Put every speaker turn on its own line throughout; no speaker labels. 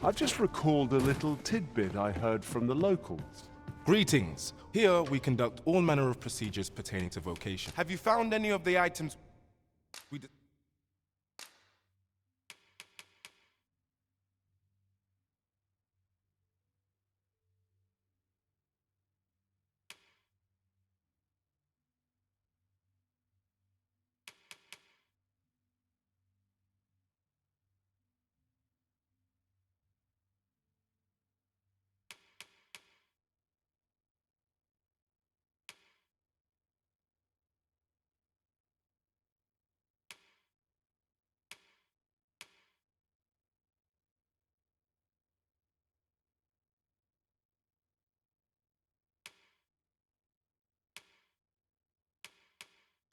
I've just recalled a little tidbit I heard from the locals.
Greetings. Here we conduct all manner of procedures pertaining to vocation. Have you found any of the items we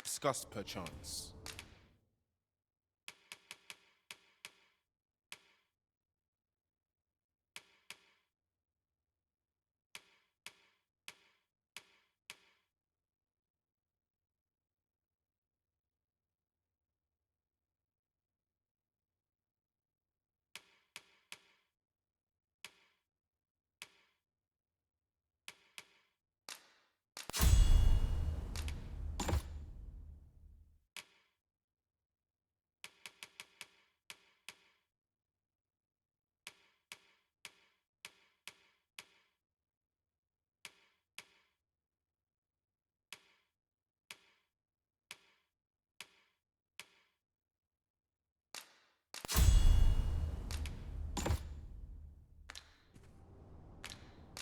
discussed perchance?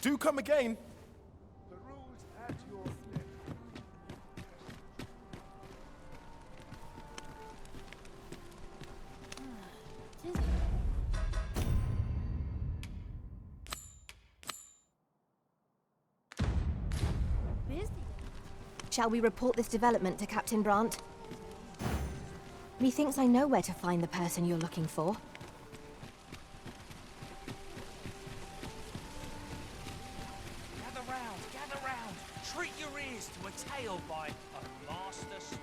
Do come again.
The rules at your step.
Shall we report this development to Captain Brandt? Methinks I know where to find the person you're looking for.
Gather round. Treat your ears to a tale by a master storyteller.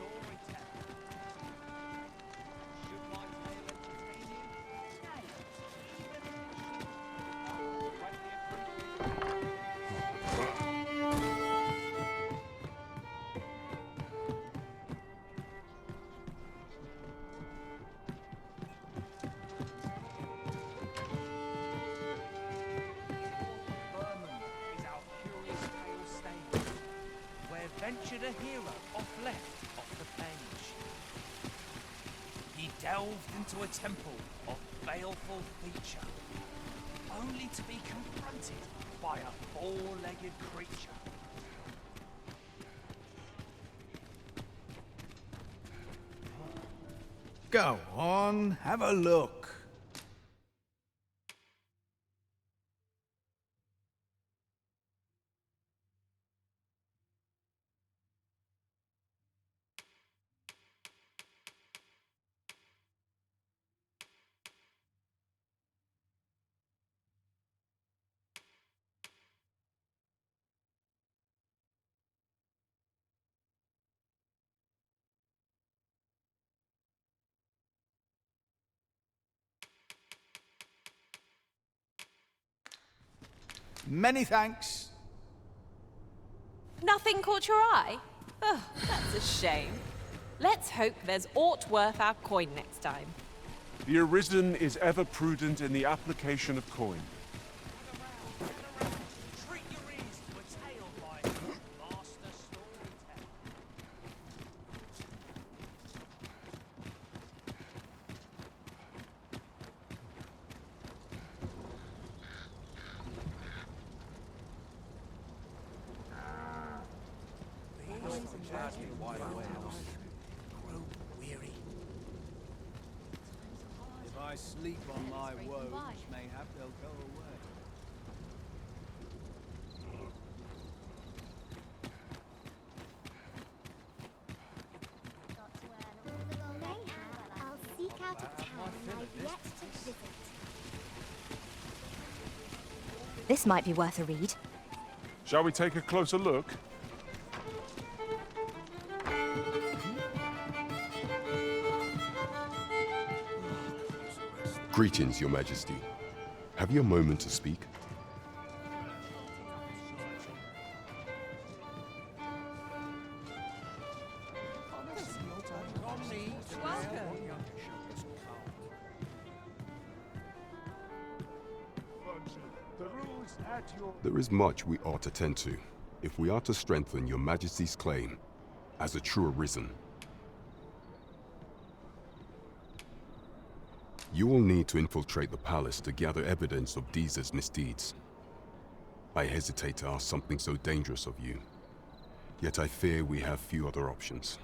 Should my tale entertain you? Ventured a hero off the page. He delved into a temple of baleful feature, only to be confronted by a four-legged creature.
Go on, have a look. Many thanks.
Nothing caught your eye? Oh, that's a shame. Let's hope there's aught worth our coin next time.
The Arisen is ever prudent in the application of coin.
Treat your ears to a tale by a master storyteller.
If I sleep on my woes, mayhap they'll go away.
I'll seek out a town I've yet to visit.
This might be worth a read.
Shall we take a closer look?
Greetings, Your Majesty. Have you a moment to speak? There is much we ought to tend to, if we are to strengthen your Majesty's claim as a true Arisen. You will need to infiltrate the palace to gather evidence of Deez's misdeeds. I hesitate to ask something so dangerous of you, yet I fear we have few other options.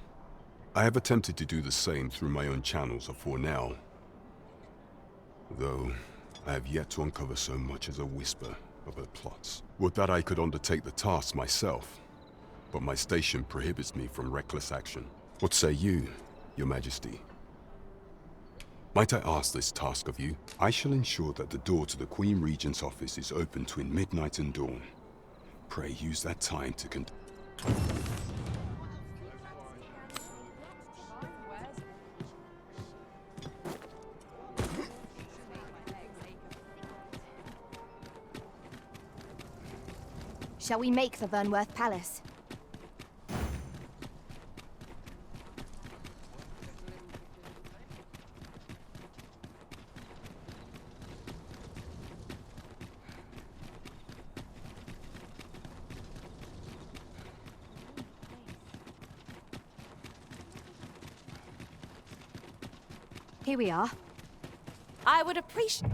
I have attempted to do the same through my own channels afore now, though I have yet to uncover so much as a whisper of her plots. Would that I could undertake the task myself, but my station prohibits me from reckless action. What say you, Your Majesty? Might I ask this task of you? I shall ensure that the door to the Queen Regent's office is open between midnight and dawn. Pray use that time to
Shall we make for Vernworth Palace? Here we are.
I would appreciate...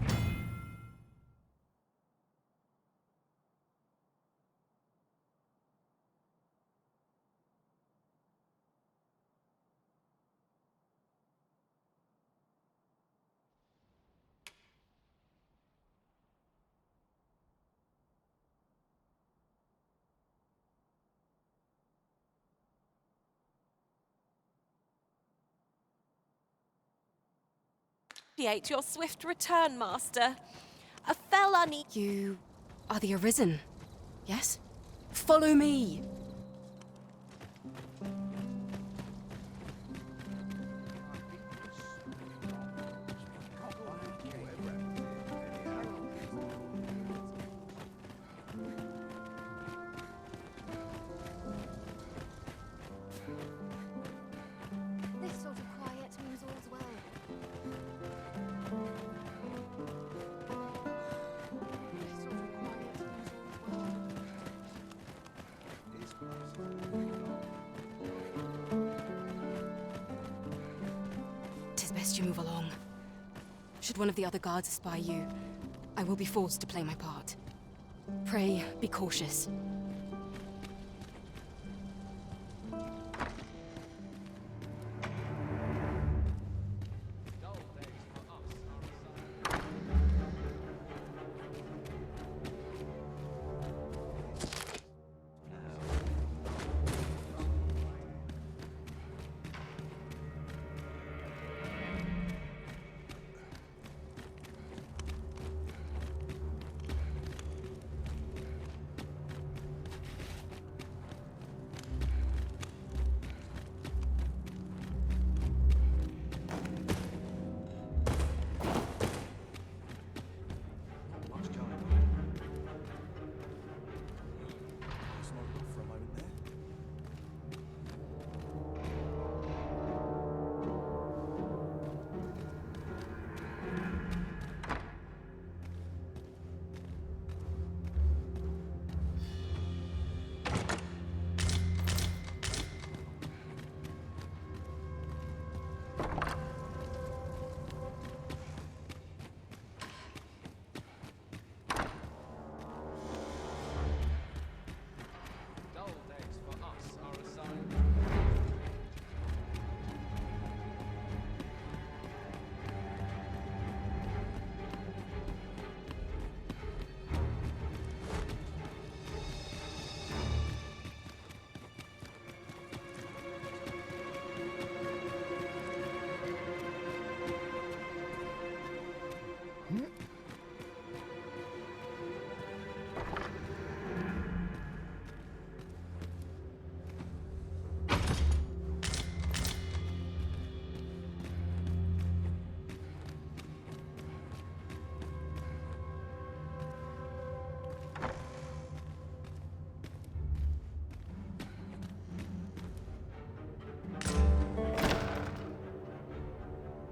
your swift return, Master. A fell uneasy...
You are the Arisen, yes? Follow me!
This sort of quiet means all's well.
Tis best you move along. Should one of the other guards espy you, I will be forced to play my part. Pray, be cautious.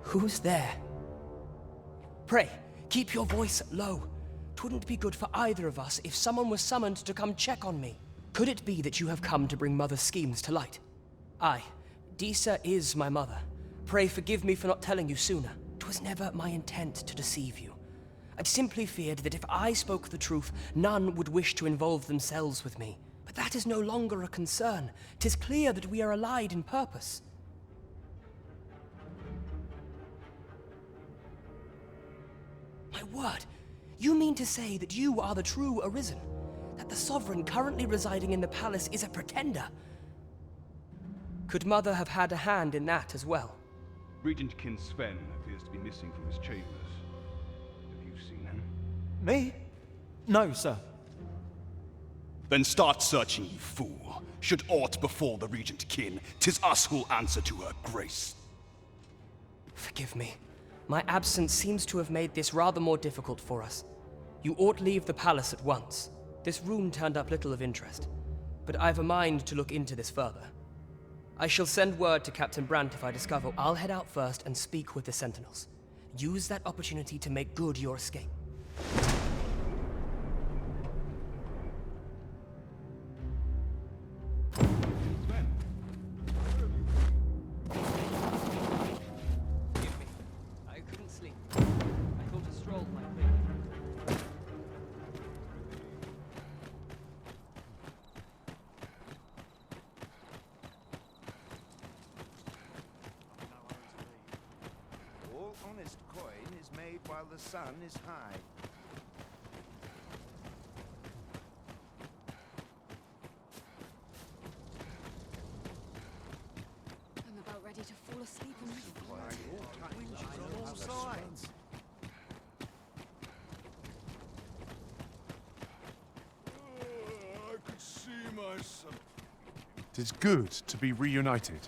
Who's there? Pray, keep your voice low. 'Twouldn't be good for either of us if someone was summoned to come check on me. Could it be that you have come to bring Mother's schemes to light? Aye, Disa is my mother. Pray forgive me for not telling you sooner. 'Twas never my intent to deceive you. I'd simply feared that if I spoke the truth, none would wish to involve themselves with me. But that is no longer a concern. 'Tis clear that we are allied in purpose. My word, you mean to say that you are the true Arisen? That the Sovereign currently residing in the palace is a pretender? Could Mother have had a hand in that as well?
Regent Kin Sven appears to be missing from his chambers. Have you seen him?
Me? No, sir.
Then start searching, you fool. Should aught befall the Regent Kin, 'tis us who'll answer to her grace.
Forgive me. My absence seems to have made this rather more difficult for us. You ought leave the palace at once. This room turned up little of interest, but I've a mind to look into this further. I shall send word to Captain Brandt if I discover. I'll head out first and speak with the Sentinels. Use that opportunity to make good your escape.
I couldn't sleep. I thought a stroll might wake me.
All honest coin is made while the sun is high.
I'm about ready to fall asleep on my feet.
On all sides.
I could see myself. It is good to be reunited.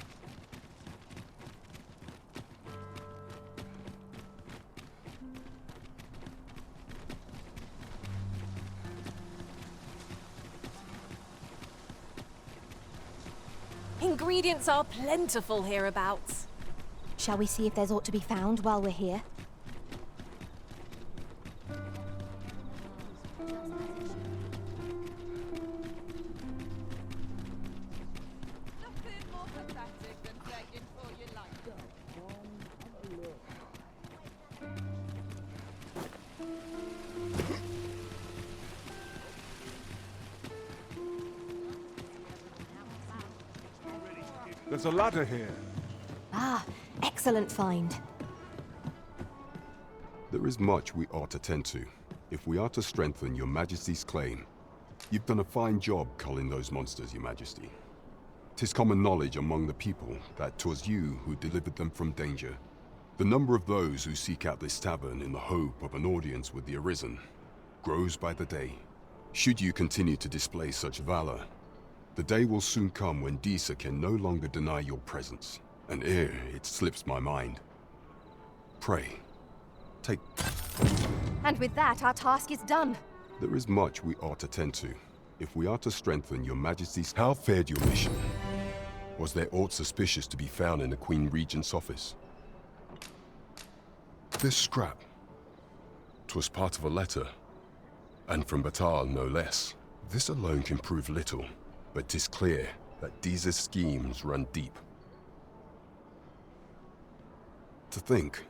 Ingredients are plentiful hereabouts.
Shall we see if there's aught to be found while we're here?
Nothing more pathetic than begging for your life.
There's a ladder here.
Ah, excellent find.
There is much we ought to tend to, if we are to strengthen your Majesty's claim. You've done a fine job culling those monsters, your Majesty. 'Tis common knowledge among the people that 'twas you who delivered them from danger. The number of those who seek out this tavern in the hope of an audience with the Arisen grows by the day. Should you continue to display such valor, the day will soon come when Disa can no longer deny your presence. And ere it slips my mind, pray, take...
And with that, our task is done.
There is much we ought to tend to, if we are to strengthen your Majesty's... How fared your mission? Was there aught suspicious to be found in the Queen Regent's office? This scrap. 'Twas part of a letter, and from Batal no less. This alone can prove little, but 'tis clear that Disa's schemes run deep. To think,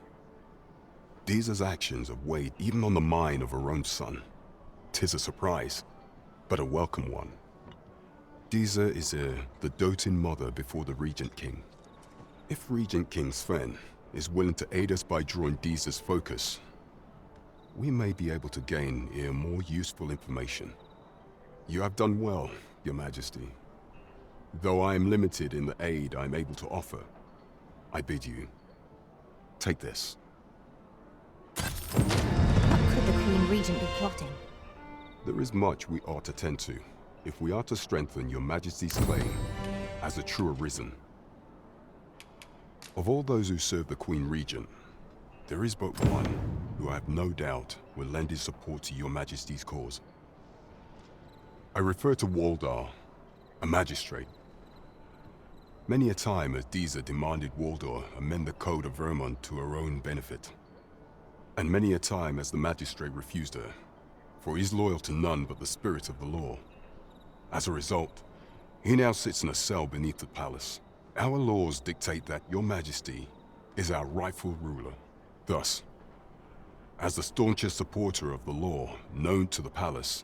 Disa's actions have weighed even on the mind of her own son. 'Tis a surprise, but a welcome one. Disa is the doting mother before the Regent King. If Regent King Sven is willing to aid us by drawing Disa's focus, we may be able to gain more useful information. You have done well, Your Majesty. Though I am limited in the aid I am able to offer, I bid you, take this.
What could the Queen Regent be plotting?
There is much we ought to tend to, if we are to strengthen your Majesty's claim as a true Arisen. Of all those who serve the Queen Regent, there is but one who I have no doubt will lend his support to your Majesty's cause. I refer to Waldar, a magistrate. Many a time has Disa demanded Waldor amend the code of Vermont to her own benefit. And many a time has the magistrate refused her, for he is loyal to none but the spirit of the law. As a result, he now sits in a cell beneath the palace. Our laws dictate that Your Majesty is our rightful ruler. Thus, as the staunchest supporter of the law known to the palace,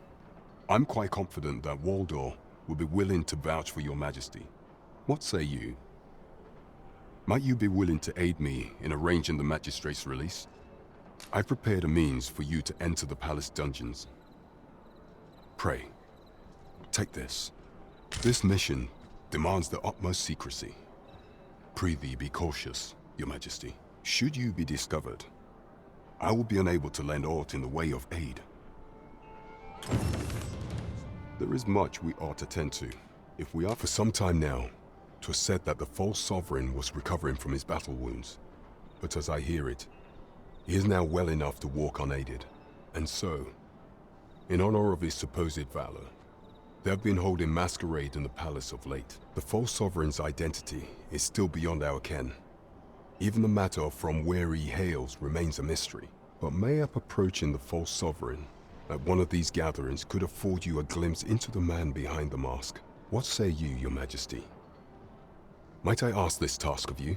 I'm quite confident that Waldor will be willing to vouch for Your Majesty. What say you? Might you be willing to aid me in arranging the magistrate's release? I've prepared a means for you to enter the palace dungeons. Pray, take this. This mission demands the utmost secrecy. Prithee be cautious, Your Majesty. Should you be discovered, I will be unable to lend aught in the way of aid. There is much we ought to tend to. If we are for some time now, 'twas said that the false sovereign was recovering from his battle wounds. But as I hear it, he is now well enough to walk unaided. And so, in honor of his supposed valor, they have been holding masquerade in the palace of late. The false sovereign's identity is still beyond our ken. Even the matter of from where he hails remains a mystery. But mayhap approaching the false sovereign at one of these gatherings could afford you a glimpse into the man behind the mask. What say you, Your Majesty? Might I ask this task of you?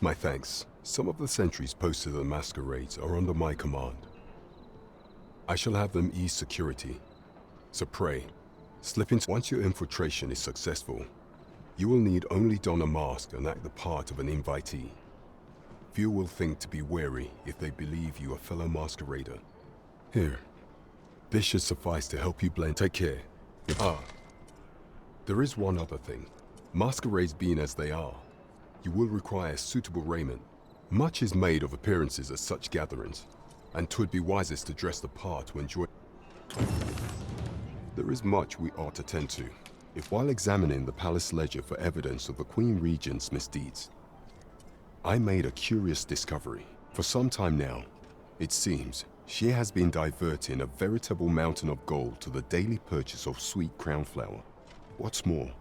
My thanks. Some of the sentries posted at the masquerades are under my command. I shall have them ease security. So pray, slip into. Once your infiltration is successful, you will need only don a mask and act the part of an invitee. Few will think to be wary if they believe you a fellow masquerader. Here, this should suffice to help you blend. Take care. There is one other thing. Masquerades being as they are, you will require suitable raiment. Much is made of appearances at such gatherings, and 'twould be wisest to dress the part to enjoy. There is much we ought to tend to, if while examining the palace ledger for evidence of the Queen Regent's misdeeds, I made a curious discovery. For some time now, it seems, she has been diverting a veritable mountain of gold to the daily purchase of sweet crown flower. What's more,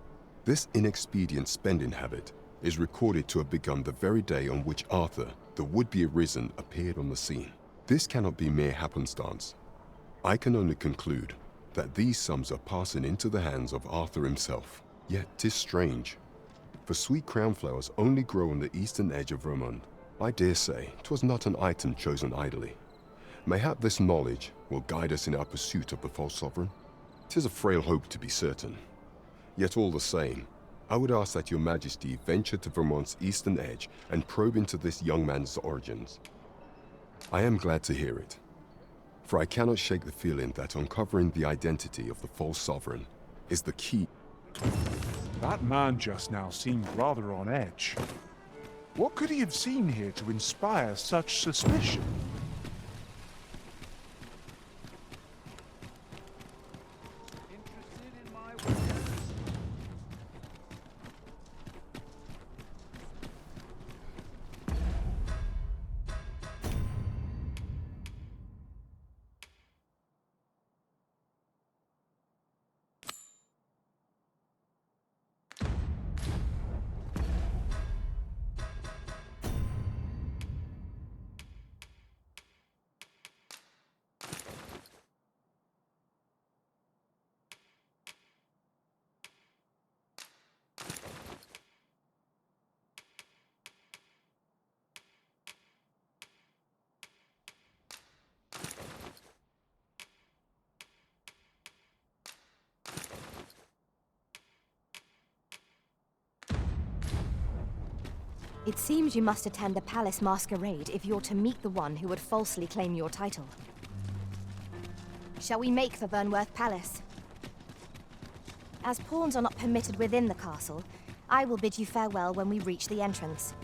this inexpedient spending habit is recorded to have begun the very day on which Arthur, the would-be arisen, appeared on the scene. This cannot be mere happenstance. I can only conclude that these sums are passing into the hands of Arthur himself. Yet 'tis strange, for sweet crown flowers only grow on the eastern edge of Vermont. I dare say 'twas not an item chosen idly. Mayhap this knowledge will guide us in our pursuit of the false sovereign. 'Tis a frail hope to be certain. Yet all the same, I would ask that Your Majesty venture to Vermont's eastern edge and probe into this young man's origins. I am glad to hear it, for I cannot shake the feeling that uncovering the identity of the false sovereign is the key.
That man just now seemed rather on edge. What could he have seen here to inspire such suspicion?
Interested in my wares?
It seems you must attend the palace masquerade if you're to meet the one who would falsely claim your title. Shall we make for Vernworth Palace? As pawns are not permitted within the castle, I will bid you farewell when we reach the entrance.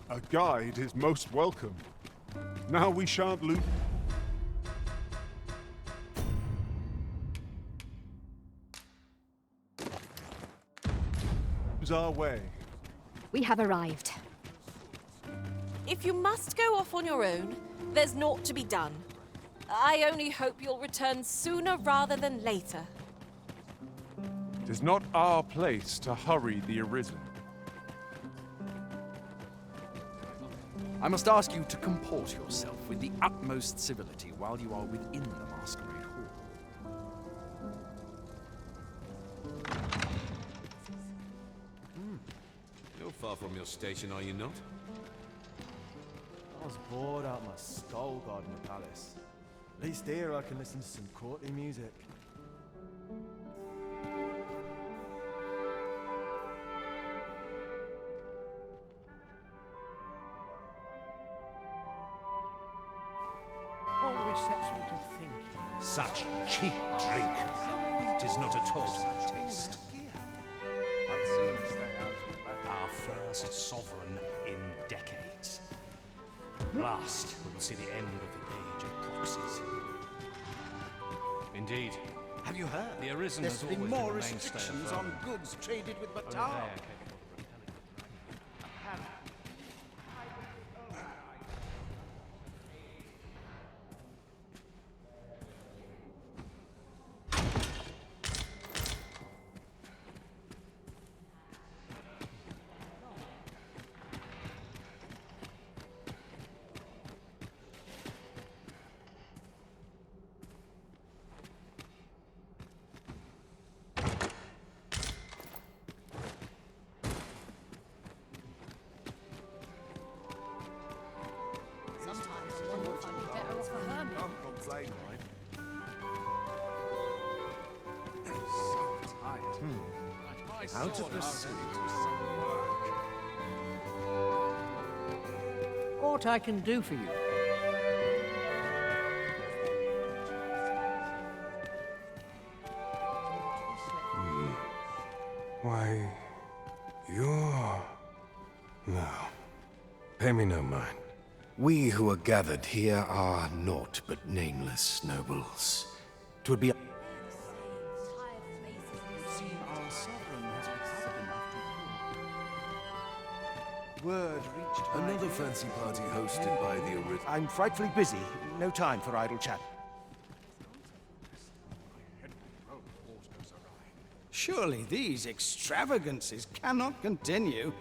A guide is most welcome. Now we shan't lose our way.
We have arrived.
If you must go off on your own, there's naught to be done. I only hope you'll return sooner rather than later.
'Tis not our place to hurry the Arisen.
I must ask you to comport yourself with the utmost civility while you are within the masquerade hall.
You're far from your station, are you not?
I was bored out my skull guarding the palace. At least here I can listen to some courtly music.
Always that sort of thing. Such cheap drink. It is not at all such taste.
I'd sooner stay out with my
Our first sovereign in decades. Last, we will see the end of the age of proxies. Indeed.
Have you heard?
The Arisen
There's
has
been
always
more
been a mainstay
restrictions
of
on goods traded with
Only they
Batar.
are capable of repelling it.
How to proceed?
What I can do for you?
Why, you're... No. Pay me no mind.
We who are gathered here are naught but nameless nobles. 'Twould be...
Word reached
Another fancy party hosted by the Arisen.
I'm frightfully busy. No time for idle chat. Surely these extravagances cannot continue.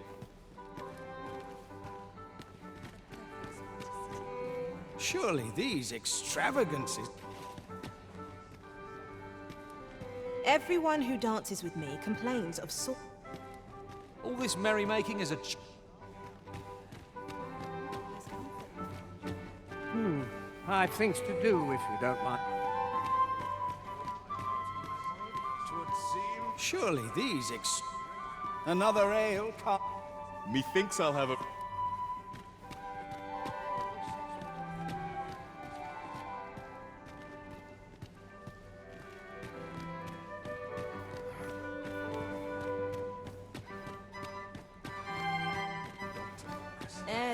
Surely these extravagances...
Everyone who dances with me complains of
All this merrymaking is a...
I've things to do, if you don't mind.
Surely these Another ale can't...
Methinks I'll have a...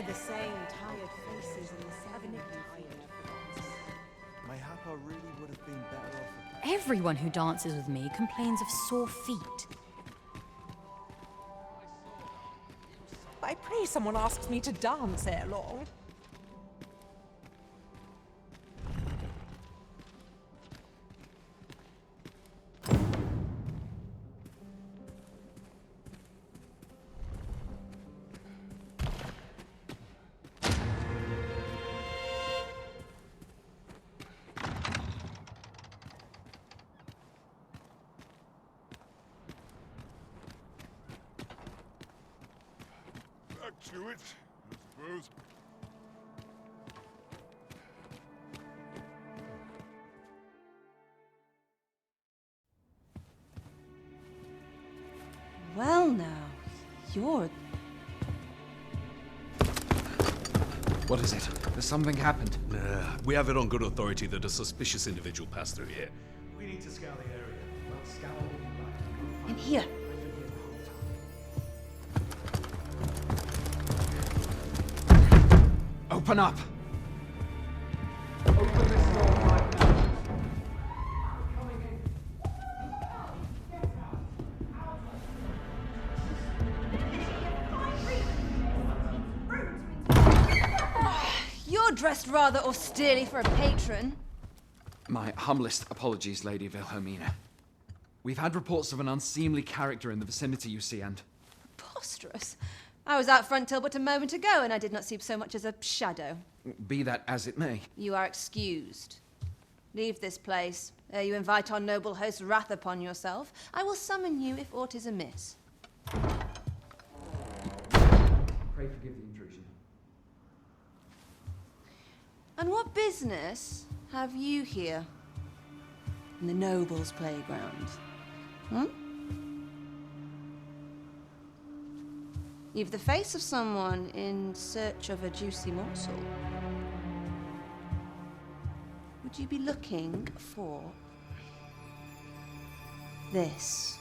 the same tired faces in the
Mayhap I really would have been better off...
Everyone who dances with me complains of sore feet.
I pray someone asks me to dance ere long.
Back to it, I suppose.
Well now, you're...
What is it? Has something happened?
We have it on good authority that a suspicious individual passed through here.
We need to scour the area. Well, scour all right.
In here.
Open up!
Open this door right now.
You're dressed rather austerely for a patron.
My humblest apologies, Lady Wilhelmina. We've had reports of an unseemly character in the vicinity, you see, and...
Preposterous. I was out front till but a moment ago, and I did not see so much as a shadow.
Be that as it may.
You are excused. Leave this place, ere you invite our noble host's wrath upon yourself. I will summon you if aught is amiss.
Pray forgive the intrusion.
And what business have you here? In the nobles' playground? Hmm? You've the face of someone in search of a juicy morsel. Would you be looking for this,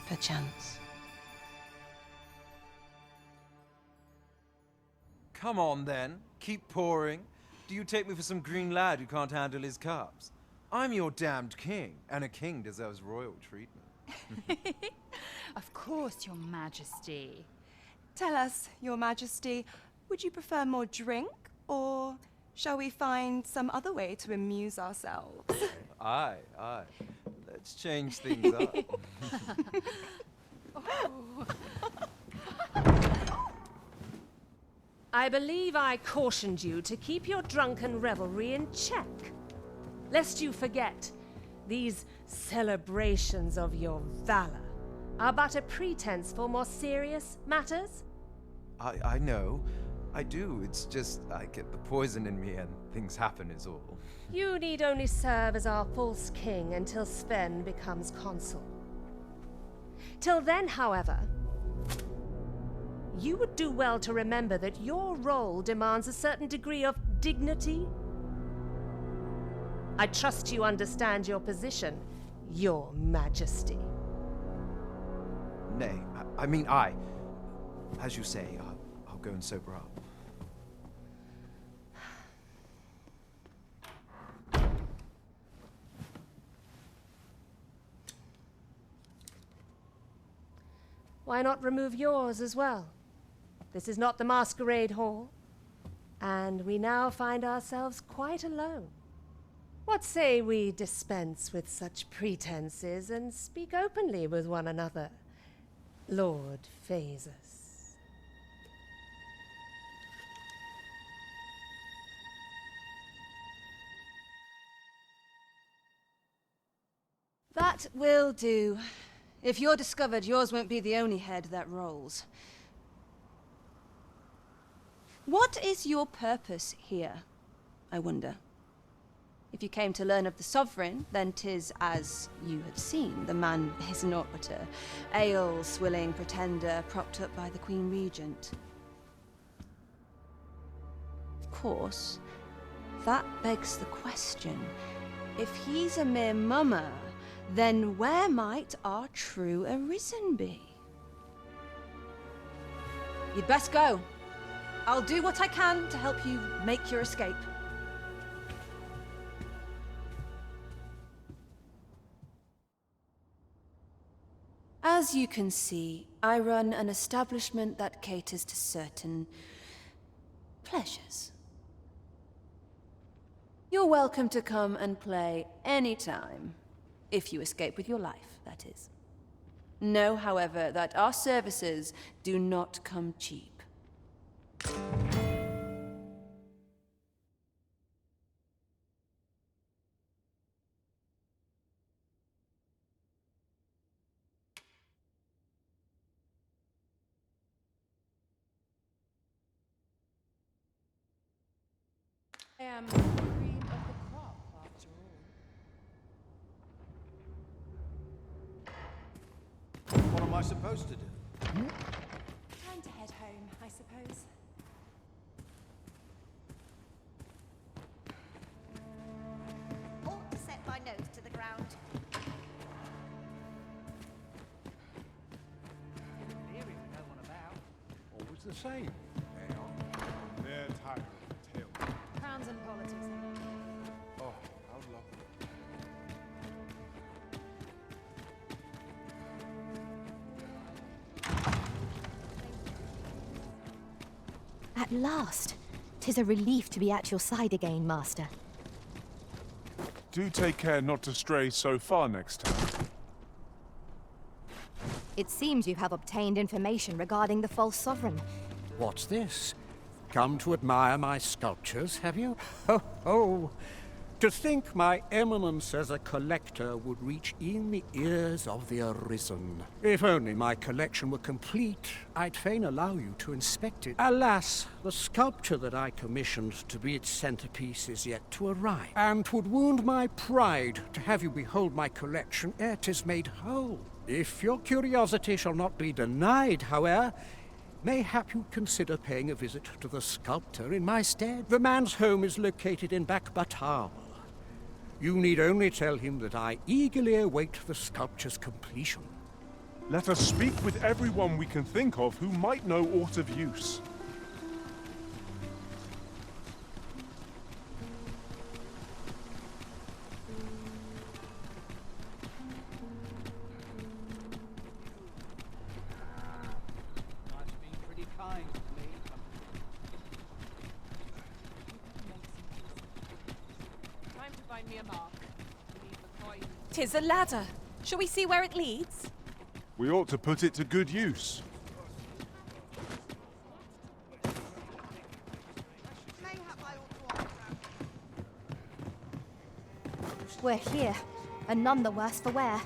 perchance?
Come on, then. Keep pouring. Do you take me for some green lad who can't handle his cups? I'm your damned king, and a king deserves royal treatment.
Of course, Your Majesty. Tell us, Your Majesty, would you prefer more drink, or shall we find some other way to amuse ourselves?
Aye. Let's change things up.
I believe I cautioned you to keep your drunken revelry in check. Lest you forget, these celebrations of your valor are but a pretense for more serious matters.
I know. I do. It's just I get the poison in me and things happen is all.
You need only serve as our false king until Sven becomes consul. Till then, however, you would do well to remember that your role demands a certain degree of dignity. I trust you understand your position, Your Majesty.
Nay, I mean I. As you say, I'll go and sober up.
Why not remove yours as well? This is not the masquerade hall, and we now find ourselves quite alone. What say we dispense with such pretenses and speak openly with one another, Lord Phasus?
That will do. If you're discovered, yours won't be the only head that rolls. What is your purpose here, I wonder? If you came to learn of the Sovereign, then 'tis as you have seen. The man is naught but a ale-swilling pretender propped up by the Queen Regent. Of course, that begs the question. If he's a mere mummer, then where might our true Arisen be? You'd best go. I'll do what I can to help you make your escape. As you can see, I run an establishment that caters to certain pleasures. You're welcome to come and play anytime, if you escape with your life, that is. Know, however, that our services do not come cheap.
I am the cream of the crop, after all.
What am I supposed to do?
Time to head home, I suppose.
Ought to set my nose to the ground.
Theory with no one about.
Always the same. They are. They're tired of the tale.
Crowns and politics.
Oh, how lovely.
At last! 'Tis a relief to be at your side again, Master.
Do take care not to stray so far next time.
It seems you have obtained information regarding the false sovereign.
What's this? Come to admire my sculptures, have you? Ho, ho! To think my eminence as a collector would reach in the ears of the Arisen. If only my collection were complete, I'd fain allow you to inspect it. Alas, the sculpture that I commissioned to be its centerpiece is yet to arrive, and 'twould wound my pride to have you behold my collection ere 'tis made whole. If your curiosity shall not be denied, however, mayhap you'd consider paying a visit to the sculptor in my stead. The man's home is located in Bakbatal. You need only tell him that I eagerly await the sculpture's completion.
Let us speak with everyone we can think of who might know aught of use.
Time to find me a mark. 'Tis a ladder. Shall we see where it leads?
We ought to put it to good use.
We're here, and none the worse for wear.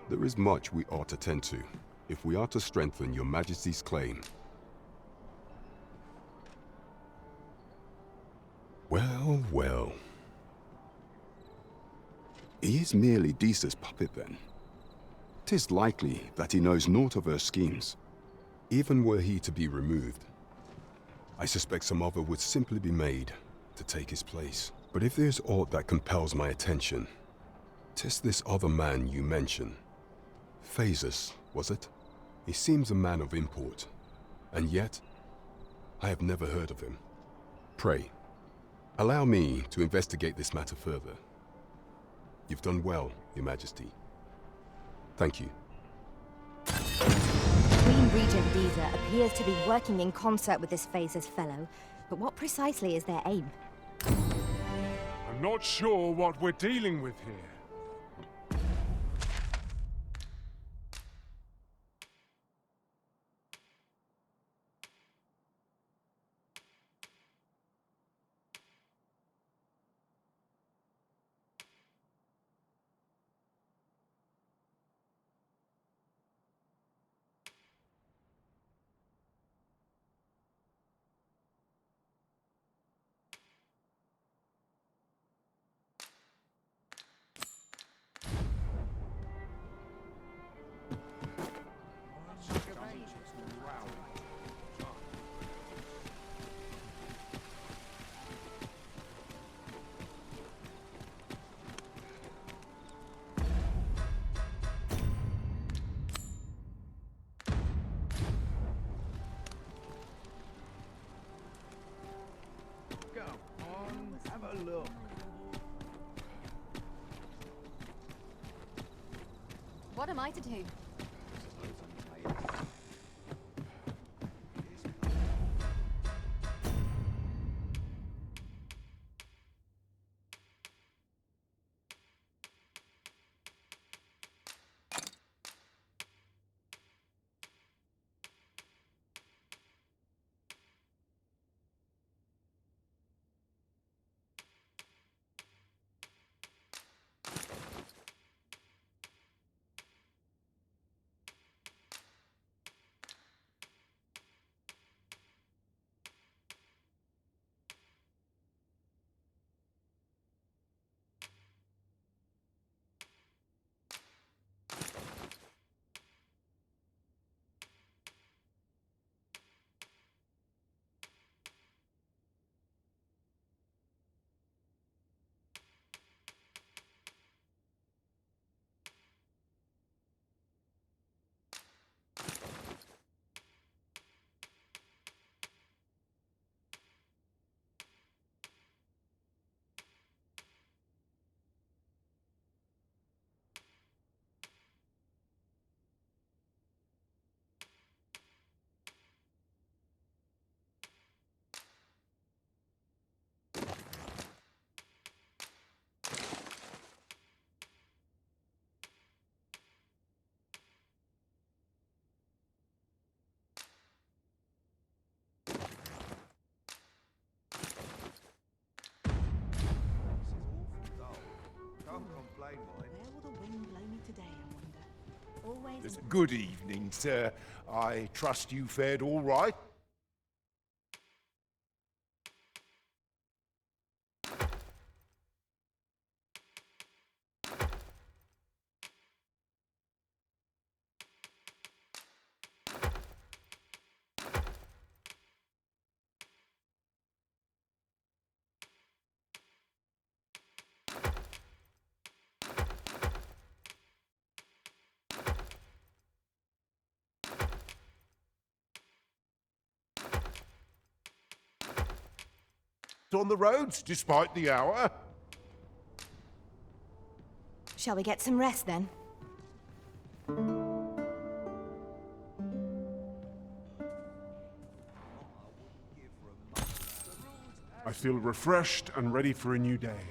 There is much we ought to tend to, if we are to strengthen your Majesty's claim. Well, well. He is merely Disa's puppet, then. 'Tis likely that he knows naught of her schemes, even were he to be removed. I suspect some other would simply be made to take his place. But if there's aught that compels my attention, 'tis this other man you mention. Phases, was it? He seems a man of import, and yet I have never heard of him. Pray, allow me to investigate this matter further. You've done well, Your Majesty. Thank you.
Queen Regent Disa appears to be working in concert with this Phases fellow, but what precisely is their aim?
I'm not sure what we're dealing with here.
Look.
What am I to do?
always...
Good evening, sir. I trust you fared all right? On the roads, despite the hour.
Shall we get some rest then?
I feel refreshed and ready for a new day.